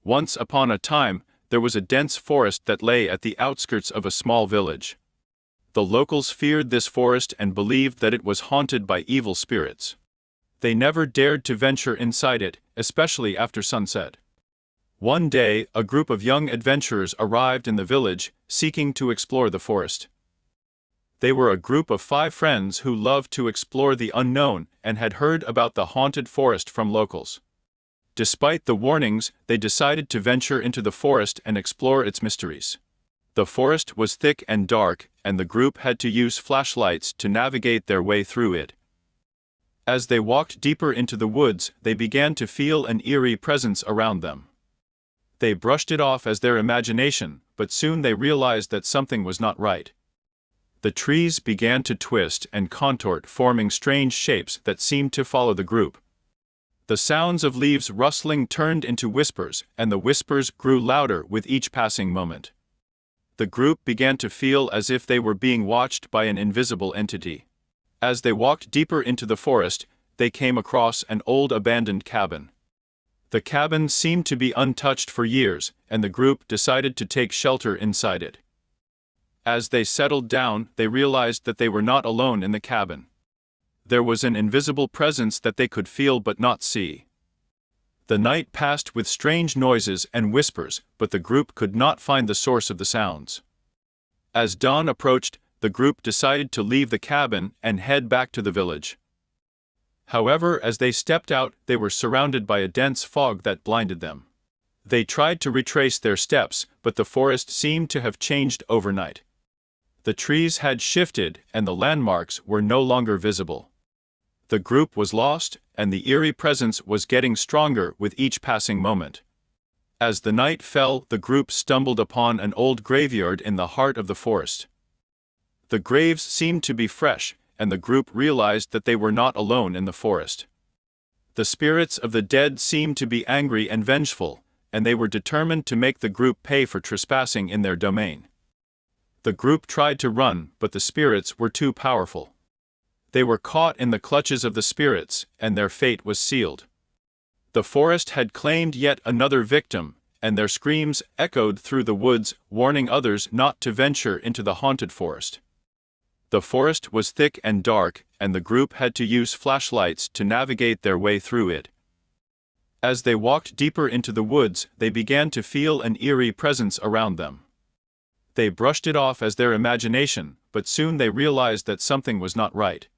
Once upon a time, there was a dense forest that lay at the outskirts of a small village. The locals feared this forest and believed that it was haunted by evil spirits. They never dared to venture inside it, especially after sunset. One day, a group of young adventurers arrived in the village, seeking to explore the forest. They were a group of 5 friends who loved to explore the unknown and had heard about the haunted forest from locals. Despite the warnings, they decided to venture into the forest and explore its mysteries. The forest was thick and dark, and the group had to use flashlights to navigate their way through it. As they walked deeper into the woods, they began to feel an eerie presence around them. They brushed it off as their imagination, but soon they realized that something was not right. The trees began to twist and contort, forming strange shapes that seemed to follow the group. The sounds of leaves rustling turned into whispers, and the whispers grew louder with each passing moment. The group began to feel as if they were being watched by an invisible entity. As they walked deeper into the forest, they came across an old abandoned cabin. The cabin seemed to be untouched for years, and the group decided to take shelter inside it. As they settled down, they realized that they were not alone in the cabin. There was an invisible presence that they could feel but not see. The night passed with strange noises and whispers, but the group could not find the source of the sounds. As dawn approached, the group decided to leave the cabin and head back to the village. However, as they stepped out, they were surrounded by a dense fog that blinded them. They tried to retrace their steps, but the forest seemed to have changed overnight. The trees had shifted, and the landmarks were no longer visible. The group was lost, and the eerie presence was getting stronger with each passing moment. As the night fell, the group stumbled upon an old graveyard in the heart of the forest. The graves seemed to be fresh, and the group realized that they were not alone in the forest. The spirits of the dead seemed to be angry and vengeful, and they were determined to make the group pay for trespassing in their domain. The group tried to run, but the spirits were too powerful. They were caught in the clutches of the spirits, and their fate was sealed. The forest had claimed yet another victim, and their screams echoed through the woods, warning others not to venture into the haunted forest. The forest was thick and dark, and the group had to use flashlights to navigate their way through it. As they walked deeper into the woods, they began to feel an eerie presence around them. They brushed it off as their imagination, but soon they realized that something was not right.